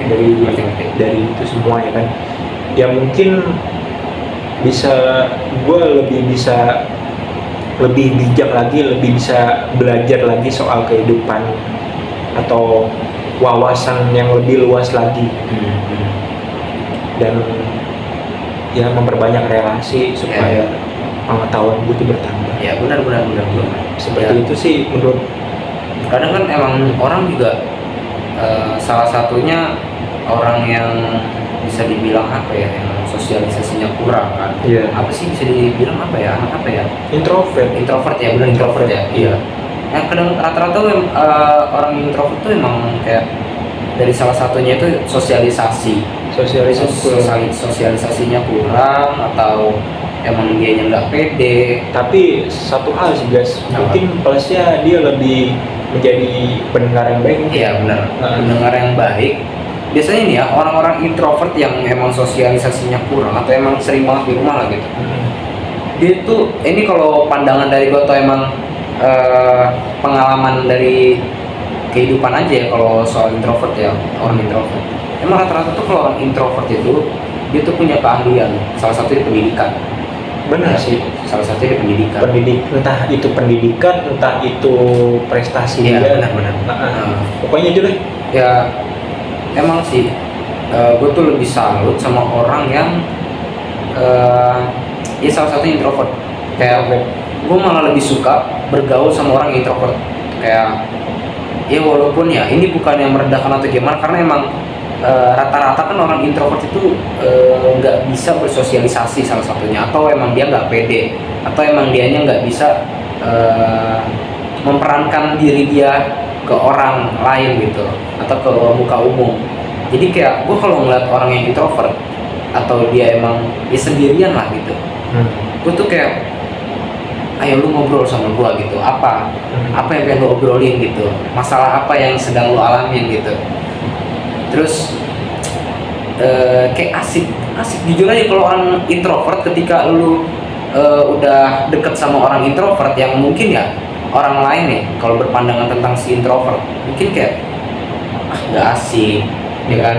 dari itu semua ya kan. Ya mungkin gua lebih bijak lagi, lebih bisa belajar lagi soal kehidupan atau wawasan yang lebih luas lagi dan ya memperbanyak relasi supaya pengetahuan gue itu bertambah. Ya benar. Seperti Ya. itu sih menurut. Kadang kan emang orang juga salah satunya orang yang bisa dibilang apa ya, yang sosialisasinya kurang kan. Iya. Apa sih bisa dibilang apa ya, anak apa ya? Introvert Ya, benar introvert ya. Iya. Yang kadang rata-rata orang introvert tuh emang kayak dari salah satunya itu sosialisasinya kurang atau emang dianya nggak pede. Tapi satu hal sih guys, mungkin plusnya dia lebih menjadi pendengar yang baik. Iya benar, pendengar yang baik. Biasanya nih ya orang-orang introvert yang emang sosialisasinya kurang atau emang sering banget di rumah lah gitu. Dia tuh ini kalau pandangan dari gue atau emang pengalaman dari kehidupan aja ya kalau soal introvert ya, orang introvert. Emang rata-rata tuh kalau orang introvert itu dia tuh punya keahlian, salah satunya pendidikan. Benar Ya, sih. salah satunya pendidikan. Entah itu pendidikan, entah itu prestasi Iya, dia. benar. Pokoknya itu deh. Ya emang sih gue tuh lebih salut sama orang yang ya salah satunya introvert. Kayak gue malah lebih suka bergaul sama orang introvert. Kayak ya walaupun ya ini bukan yang merendahkan atau gimana, karena emang rata-rata kan orang introvert itu nggak bisa bersosialisasi salah satunya, atau emang dia nggak pede, atau emang dianya nggak bisa eh, memperankan diri dia ke orang lain gitu atau ke muka umum. Jadi kayak gue kalau ngeliat orang yang introvert atau dia emang ya sendirian lah gitu, gue tuh kayak ayo lu ngobrol sama gue gitu, apa yang pengen lu obrolin gitu, masalah apa yang sedang lu alamin gitu. Terus kayak asik jujur aja kalau orang introvert, ketika lu udah deket sama orang introvert yang mungkin ya orang lain nih kalau berpandangan tentang si introvert mungkin kayak nggak asik ya kan,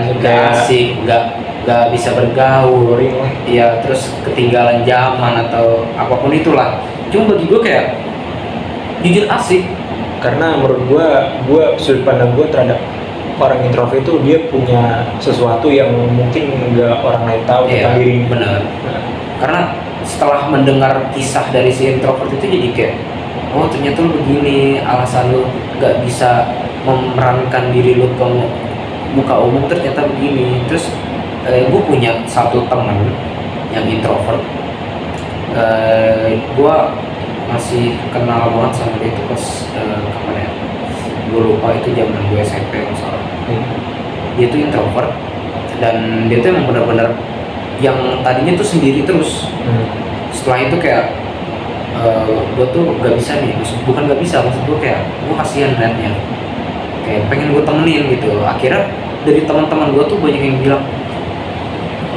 nggak bisa bergaul ya, terus ketinggalan zaman atau apapun itulah. Cuma bagi gue kayak jujur asik, karena menurut gue sudut pandang gue terhadap orang introvert itu dia punya sesuatu yang mungkin nggak orang lain tahu tentang dirinya. Benar. Karena setelah mendengar kisah dari si introvert itu jadi kayak oh ternyata lu begini alasan lu nggak bisa memerankan diri lu ke muka umum, ternyata begini. Terus gue punya satu teman yang introvert, gue masih kenal banget sama dia itu pas kapan ya, gue lupa, itu zaman gue SMP masalah. Dia tuh introvert dan dia tuh emang benar-benar yang tadinya tuh sendiri terus. Setelah itu kayak gue tuh gak bisa nih, bukan gak bisa, maksud gue kayak gue kasihan liatnya, kayak pengen gue temenin gitu. Akhirnya dari teman-teman gue tuh banyak yang bilang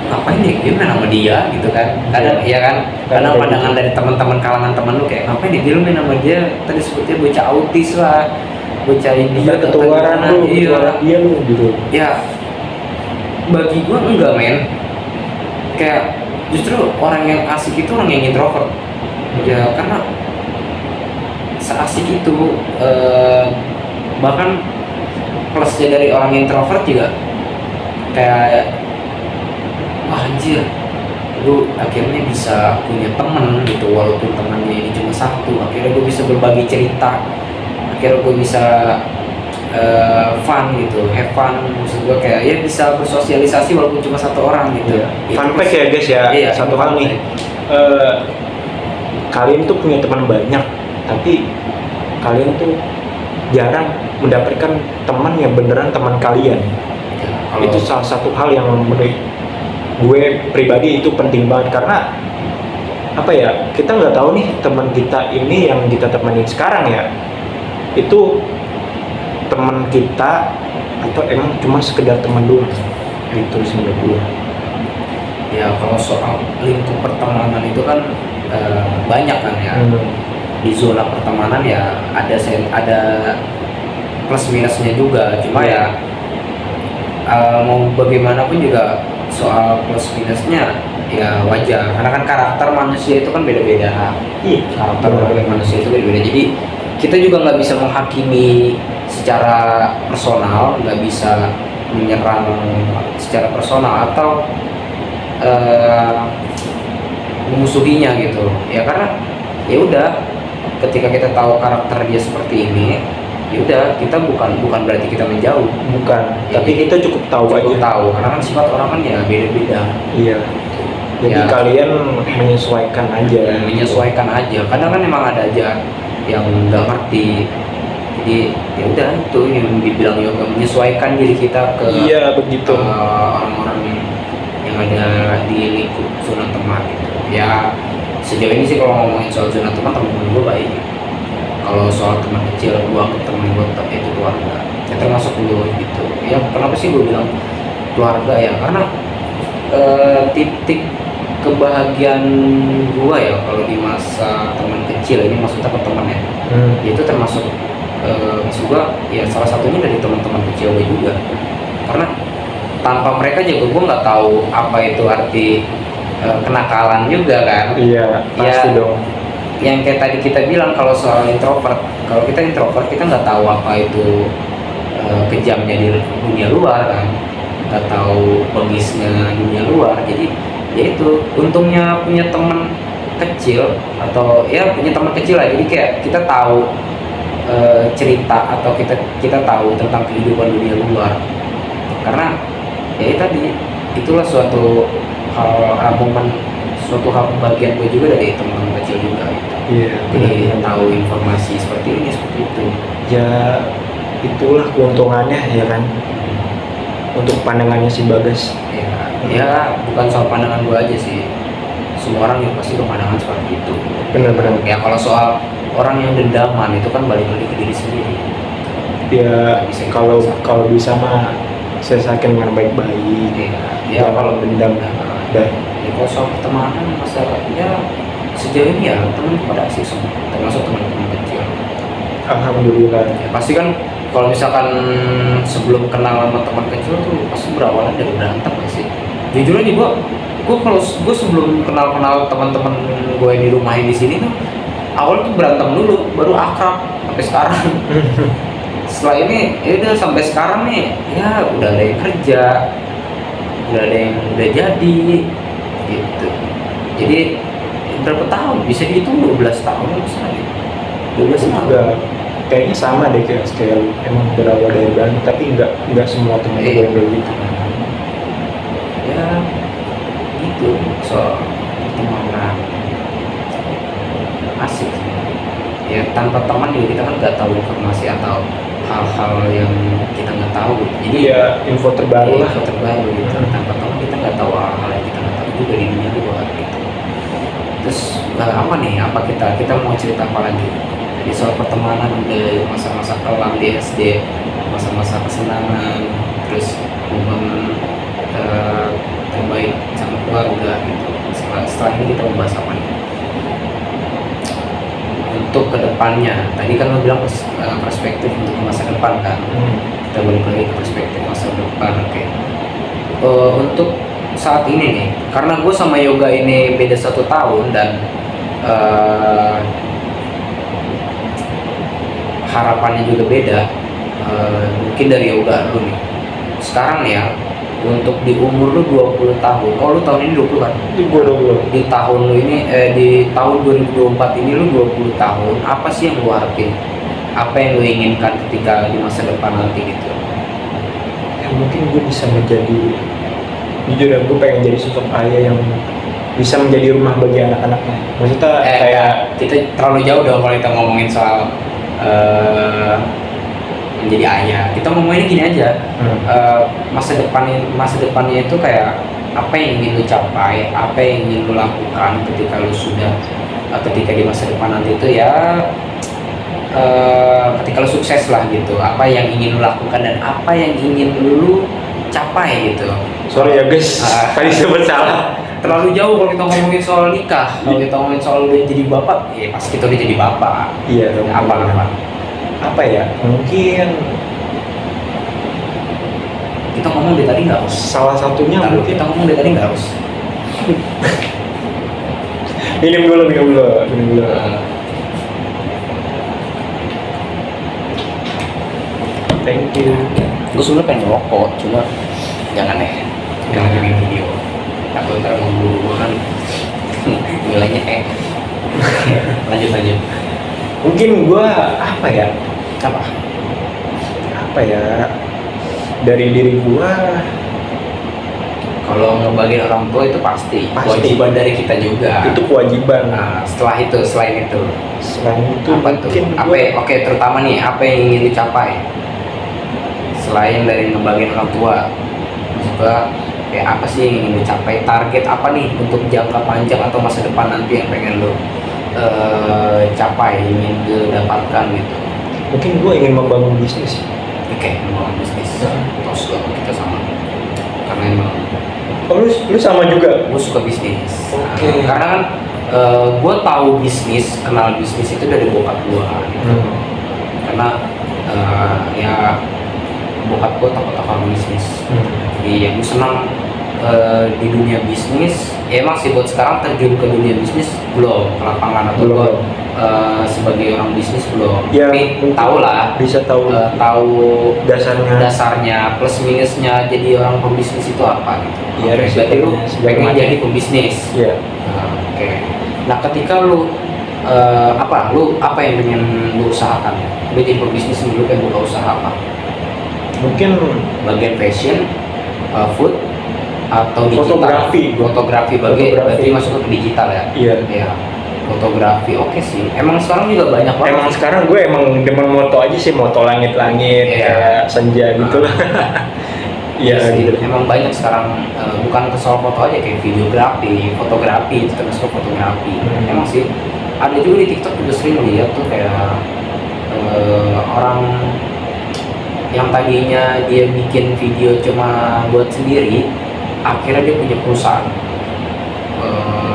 ngapain nih dia main sama dia gitu kan, kadang ya kan, kadang pandangan dari teman-teman kalangan teman lu kayak ngapain nih dia main sama dia, tadi sebutnya bocah autis lah, bocah dia ketularan lu, dia lu gitu ya. Bagi gue enggak men, kayak justru orang yang asik itu orang yang introvert ya, karena seasik itu bahkan plusnya dari orang introvert juga kayak wah anjir, gue akhirnya bisa punya temen gitu, walaupun temannya ini cuma satu. Akhirnya gue bisa berbagi cerita, akhirnya gue bisa fun gitu, have fun. Maksud gue kayak ya bisa bersosialisasi walaupun cuma satu orang gitu. Fun fact ya guys ya, satu hal nih, kalian tuh punya teman banyak, tapi kalian tuh jarang mendapatkan teman yang beneran teman kalian. Itu salah satu hal yang menurut gue pribadi itu penting banget, karena apa ya, kita nggak tahu nih teman kita ini yang kita temenin sekarang ya itu teman kita atau emang cuma sekedar teman doang. Itu sih menurut gue. Ya kalau soal lingkup pertemanan itu kan banyak kan ya. Di zona pertemanan ya ada plus minusnya juga. Cuma ya mau bagaimanapun juga soal plus minusnya ya wajar. Karena kan karakter manusia itu kan beda-beda. Karakter manusia itu beda-beda. Jadi kita juga nggak bisa menghakimi secara personal, nggak bisa menyerang secara personal atau memusuhinya gitu ya, karena ya udah ketika kita tahu karakter dia seperti ini ya udah, kita bukan berarti kita menjauh, bukan ya, tapi kita cukup tahu karena kan sifat orang kan ya beda-beda. Iya, jadi ya, kalian menyesuaikan aja. Kadang kan emang ada aja yang nggak ngerti, jadi ya udah itu yang dibilang yoga, menyesuaikan diri kita ke begitu orang-orang yang ada di lingkup zona teman gitu. Ya sejauh ini sih kalau ngomongin soal zona teman gue baik. Kalau soal teman kecil gue anggap teman gue tetap itu keluarga, ya termasuk lu gitu. Ya kenapa sih gue bilang keluarga ya, karena titik kebahagiaan gua ya kalau di masa teman kecil ini, maksudnya ke teman ya, itu termasuk maksud gua ya salah satunya dari teman-teman kecil gua juga, karena tanpa mereka juga gua nggak tahu apa itu arti kenakalan juga kan. Iya pasti dong. Yang kayak tadi kita bilang kalau soal introvert, kalau kita introvert kita nggak tahu apa itu kejamnya di dunia luar kan, nggak tahu bengisnya dunia luar. Jadi ya itu untungnya punya teman kecil, atau ya punya teman kecil lah, jadi kayak kita tahu cerita atau kita tahu tentang kehidupan dunia luar, karena ya tadi itulah suatu hal momen, suatu hal kebahagiaan gue juga dari teman kecil juga gitu. Iya, Jadi benar. tahu informasi seperti ini seperti itu. Ya itulah keuntungannya ya kan. Untuk pandangannya si Bagas. Ya bukan soal pandangan gue aja sih, semua orang juga pasti berpandangan seperti itu. Benar-benar. Ya kalau soal orang yang dendaman itu kan balik lagi ke diri sendiri. Ya Bisa kalau kita- kalau bisa mah selesaikan dengan baik-baik. Ya Jangan kalau dendam. Dan ya kalau soal pertemanan masalahnya sejauh ini ya teman pada asik semua, termasuk teman-teman kecil. alhamdulillah. Ya pasti kan kalau misalkan sebelum kenal sama teman kecil tuh pasti berawal dari berantem gak sih? Jujur aja gue kalau gue sebelum kenal teman-teman gue yang di rumah di sini tuh awal tuh berantem dulu baru akrab sampai sekarang. Setelah ini ya udah sampai sekarang nih ya udah ada yang kerja, udah ada yang udah jadi gitu. Jadi berapa tahun bisa dihitung 12 tahun misalnya. 12 tahun. Juga kayaknya sama deh kayak lu. Emang berawal dari berantem tapi nggak semua teman gue yang kayak gitu. Ya gitu soal pertemanan asik sih. Ya tanpa teman juga kita kan nggak tahu informasi atau hal-hal yang kita nggak tahu, jadi Iya, info terbaru lah. info terbaru gitu. Tanpa teman kita nggak tahu hal-hal yang kita nggak tahu juga di dunia luar gitu. Terus apa nih, apa kita mau cerita apa lagi? Jadi soal pertemanan udah, masa-masa kelam di SD, masa-masa kesenangan, terus momen terbaik sama keluarga gitu. Setelah ini kita membahas apa nih? Untuk kedepannya, tadi kan lo bilang perspektif untuk masa depan kan, kita balik lagi ke perspektif masa depan. Oke. Untuk saat ini nih, karena gue sama Yoga ini beda 1 tahun dan harapannya juga beda. Mungkin dari Yoga dulu nih, sekarang nih ya, untuk di umur lu 20 tahun, oh lu tahun ini 20 kan? Gue dulu. Di tahun lu ini, di tahun 2024 ini lu 20 tahun, apa sih yang lu harapin? Apa yang lu inginkan ketika di masa depan nanti gitu? Ya, mungkin gue bisa menjadi, jujur ya, gue pengen jadi sosok ayah yang bisa menjadi rumah bagi anak-anaknya. Maksudnya kayak kita terlalu jauh dong kalau kita ngomongin soal menjadi ayah. Kita ngomongin gini aja, masa depannya itu kayak apa yang ingin lu capai, apa yang ingin lu lakukan ketika lu sudah ketika di masa depan nanti itu ya, ketika lu sukses lah gitu, apa yang ingin lu lakukan dan apa yang ingin lu capai gitu. sorry ya guys, tadi sempat salah. Terlalu jauh kalau kita ngomongin soal nikah, kalau kita ngomongin soal udah jadi bapak, ya pasti kita udah jadi bapak. Iya, apa ya? Mungkin Kita ngomong dari tadi nggak harus. salah satunya Lalu mungkin kita ngomong dari tadi nggak harus. minum dulu. Thank you. Gue sebenarnya pengen ngerokok, cuma jangan deh, jangan bikin video. Takut ntar mau buru kan nilainya lanjut. Mungkin gue apa ya? Dari diri gue Kalau ngebagiin orang tua itu pasti Pasti. kewajiban dari kita juga. itu kewajiban. Nah, selain itu Selain itu apa tuh? mungkin Apa? gue Oke, terutama nih apa yang ingin dicapai selain dari ngebagiin orang tua? Juga kayak apa sih yang ingin dicapai? Target apa nih untuk jangka panjang atau masa depan nanti yang pengen lo capai, ingin dapatkan gitu? mungkin gue ingin membangun bisnis. Oke, membangun bisnis. Terus kita sama. Karena emang Oh, lu sama juga? gue suka bisnis. Oke. Karena kan gue tahu bisnis, kenal bisnis itu dari bokap gue. Gitu. Karena ya bokap gue tokoh-tokoh bisnis. Jadi yang gue senang di dunia bisnis. Ya emang sih buat sekarang terjun ke dunia bisnis belum ke lapangan atau Belum. gue sebagai orang bisnis belum. Ya, Tapi mungkin tahu lah. Bisa tahu Tahu dasarnya. plus minusnya jadi orang pembisnis itu apa gitu. Iya, Oke, berarti lu resikonya pengen segala jadi pembisnis. Iya. Oke. Nah, ketika lu apa yang pengen lu usahakan? Lu jadi pembisnis lu pengen buka usaha apa? Mungkin Bagian fashion, food atau digital? Fotografi. Fotografi Fotografi. berarti masuk ke digital ya? iya. Iya. fotografi oke sih. Emang sekarang juga banyak banget. Emang sekarang gue emang demen moto aja sih, moto langit-langit Iya. kayak senja gitu lah. Iya sih. gitu. Emang banyak sekarang bukan ke soal foto aja, kayak videografi, fotografi itu termasuk fotografi. Emang sih ada juga di TikTok juga sering lihat tuh kayak orang yang tadinya dia bikin video cuma buat sendiri, akhirnya dia punya perusahaan.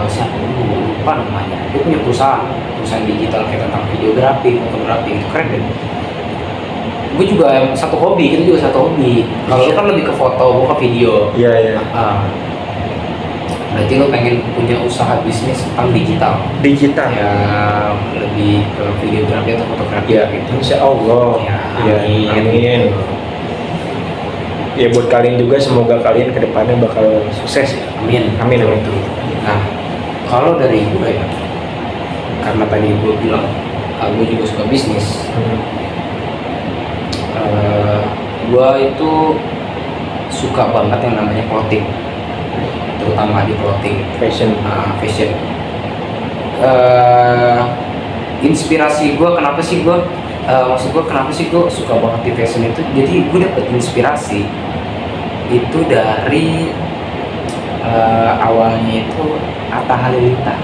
Siapa dulu lupa namanya. Dia punya perusahaan digital kayak tentang videografi, fotografi, itu keren deh. Gue juga satu hobi, kita juga satu hobi. Kalau lu kan lebih ke foto, gue ke video. Iya, iya. Berarti lo pengen punya usaha bisnis tentang digital ya, lebih ke videografi atau fotografi Ya, gitu. insya Allah. Ya, Ya, amin. amin. Ya buat kalian juga, semoga kalian kedepannya bakal sukses ya. Amin. Amin, amin. Nah, kalau dari gue ya, karena tadi gue bilang gue juga suka bisnis. Gue itu suka banget yang namanya clothing, terutama di clothing, Fashion. fashion. Inspirasi gue kenapa sih gue suka banget di fashion itu, jadi gue dapet inspirasi itu dari awalnya itu Atta Halilintar.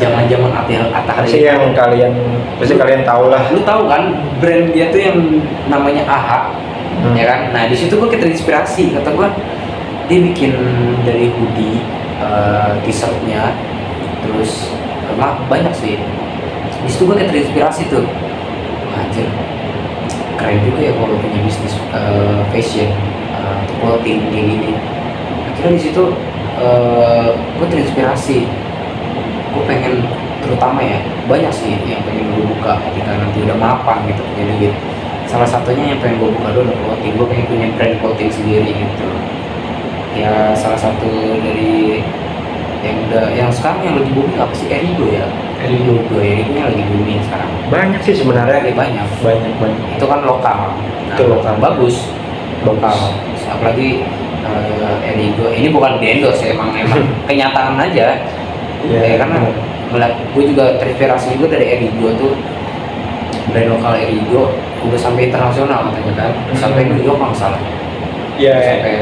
Zaman-zaman Atta Pasti Halilintar yang kalian tahu lah. lu tahu kan brand dia tuh yang namanya AHA. Ya kan, nah di situ gue terinspirasi, kata gue dia bikin dari hoodie, t-shirtnya, terus banyak sih. Di situ gue terinspirasi tuh, anjir keren juga ya kalau punya bisnis fashion, clothing kayak gini. Akhirnya di situ gue terinspirasi, gue pengen, terutama ya banyak sih yang pengen gue buka ketika nanti udah mapan gitu punya duit. Salah satunya yang pengen gue buka dulu clothing, gue pengen punya brand clothing sendiri gitu ya. Salah satu dari yang sekarang yang lagi booming apa sih, Erigo ya. Erigo yang lagi booming sekarang. Banyak sih sebenarnya. Banyak itu kan lokal. Itu lokal. Bagus lokal. Apalagi Erigo ini bukan di endorse ya, emang kenyataan aja. Ya karena gue juga terinspirasi juga dari Erigo tuh, brand lokal Erigo udah sampai internasional katanya kan, sampai New York kalau nggak salah. Ya,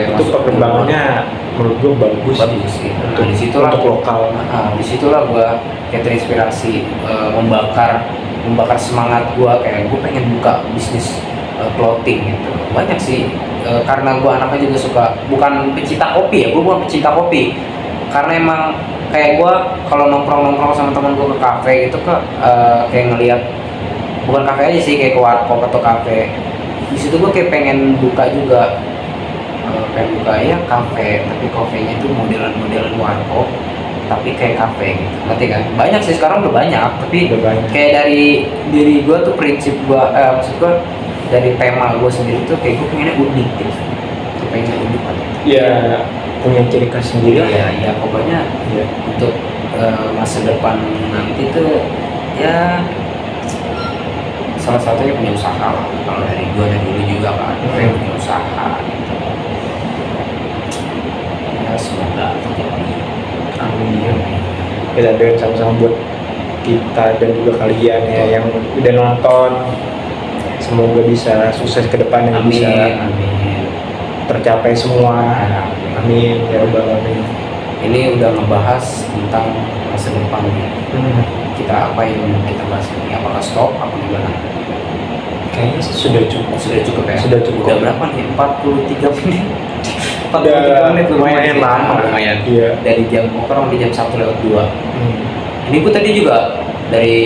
itu perkembangannya menurut gue bagus sih. Nah, disitulah untuk lokal. Disitulah gue kayak terinspirasi, membakar semangat gue, kayak gue pengen buka bisnis clothing gitu. Banyak sih, karena gue anaknya juga suka, bukan pecinta kopi ya, gue bukan pecinta kopi, karena emang kayak gue kalau nongkrong sama teman gue ke kafe gitu kayak ngelihat, bukan kafe aja sih, kayak ke warkop atau kafe, di situ gue kayak pengen buka juga, ya kafe, tapi kafenya itu modelan warkop tapi kayak kafe gitu, ngerti kan? Banyak sih sekarang, udah banyak, tapi kayak dari diri gue tuh, prinsip gue, maksud gue dari tema gue sendiri tuh kayak gue pengennya unik gitu, pengennya unik banget ya, punya ciri khas sendiri. Ya pokoknya ya, untuk masa depan nanti tuh ya salah satunya punya usaha lah. Kalau dari gue dari dulu juga kan pengen punya usaha gitu. Ya semoga terjadi. Amin. Kita doain sama-sama buat kita dan juga kalian ya yang udah nonton, semoga bisa sukses ke depan dan bisa tercapai semua. Amin ya rabbal alamin. Ini udah ngebahas tentang masa depan ya. Kita apa yang kita bahas ini, apakah stop apa gimana? Kayaknya sudah cukup ya. Sudah cukup. Udah berapa nih? 43 menit. 43 menit lumayan lama. Lumayan. Iya. Dari jam orang di jam 1:02. Ini gue tadi juga dari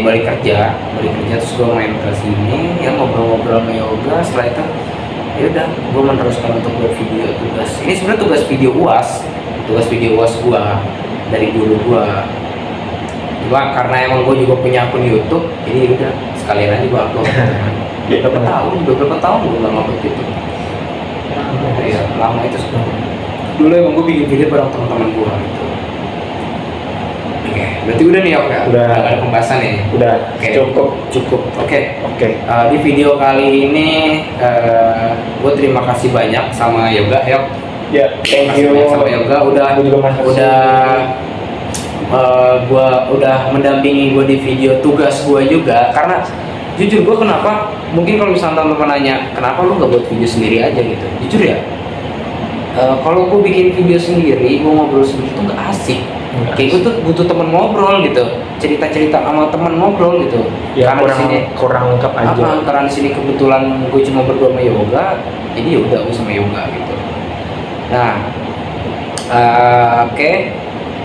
balik kerja terus gue main ke sini ya, ngobrol-ngobrol sama Yoga. Setelah itu ya udah gue meneruskan untuk buat video tugas. Ini sebenarnya tugas video UAS gue dari dulu gue. Cuma karena emang gue juga punya akun YouTube, jadi udah sekalian aja gue upload. Beberapa tahun gue nggak upload YouTube. Ya lama itu sebenarnya. Dulu emang gue bikin video bareng teman-teman gue gitu. Oke, berarti udah nih ya? Udah ada pembahasan ya? Udah, cukup. Oke. Di video kali ini gue terima kasih banyak sama Yoga. Ya, thank you sama Yoga udah gue udah mendampingi gue di video tugas gue juga. Karena jujur gue kenapa, mungkin kalau misalnya teman-teman nanya kenapa lu nggak buat video sendiri aja gitu, jujur ya, kalau gue bikin video sendiri, gue ngobrol sendiri tuh nggak asik. Kayak gue tuh butuh temen ngobrol gitu, cerita-cerita sama temen ngobrol gitu. Ya, karena di sini kurang lengkap aja. karena di sini kebetulan gue cuma berdua sama Yoga, jadi ya udah gue sama Yoga gitu. Nah, oke.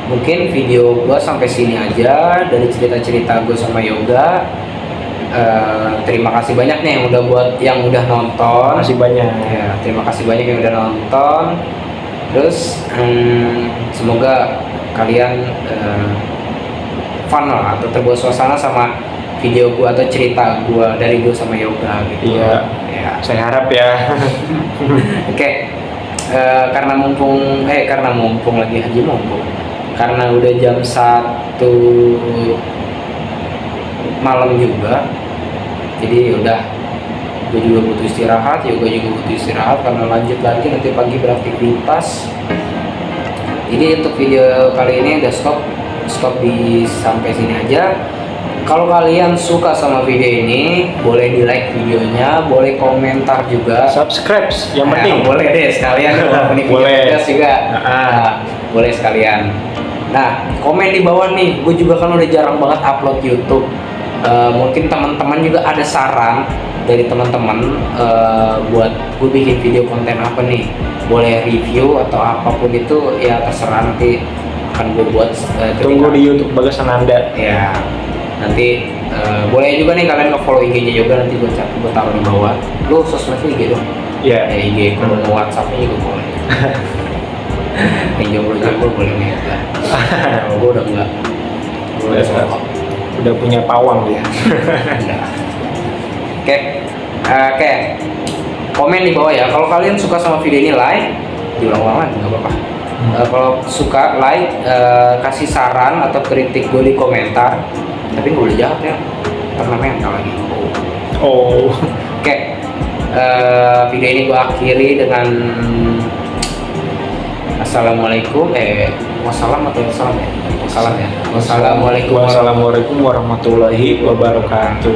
Mungkin video gue sampai sini aja dari cerita-cerita gue sama Yoga. Terima kasih banyak nih yang udah nonton. Masih banyak. Ya, terima kasih banyak yang udah nonton. Terus semoga kalian fun lah atau terbawa suasana sama video gue atau cerita gue dari gue sama Yoga gitu. Iya. Ya. Saya harap ya. Oke. Karena mumpung lagi haji karena udah jam 1 malam juga, jadi udah gue juga butuh istirahat, Yoga juga butuh istirahat karena lanjut lagi nanti pagi beraktivitas. Jadi untuk video kali ini udah stop di sampai sini aja. Kalau kalian suka sama video ini, boleh di like videonya, boleh komentar juga, Subscribe yang penting. Boleh deh sekalian. Boleh juga. Boleh sekalian. Nah, komen di bawah nih. Gue juga kan udah jarang banget upload YouTube. Mungkin teman-teman juga ada saran dari teman-teman buat gue bikin video konten apa nih? Boleh review atau apapun itu ya terserah, nanti akan gue buat. Tunggu di YouTube Bagas Ananda. Ya. Nanti boleh juga nih kalian nge-follow IG-nya juga, nanti gue taruh di bawah. Lu sosmednya IG dong? Iya. Ya IG, kalau mau WhatsApp-nya juga boleh. Yang jomblo boleh nih ya. Kalau gue udah enggak. Gue udah punya pawang dia. Oke. Komen di bawah ya. Kalau kalian suka sama video ini, like. Diulang-ulang lagi nggak apa-apa. Kalau suka, like, kasih saran atau kritik gue di komentar. Tapi gue boleh jahat ya, karena mental lagi. Oke. Video ini gue akhiri dengan Assalamualaikum. Wassalam atau wassalam ya? Wassalam ya. Wassalamualaikum warahmatullahi wabarakatuh.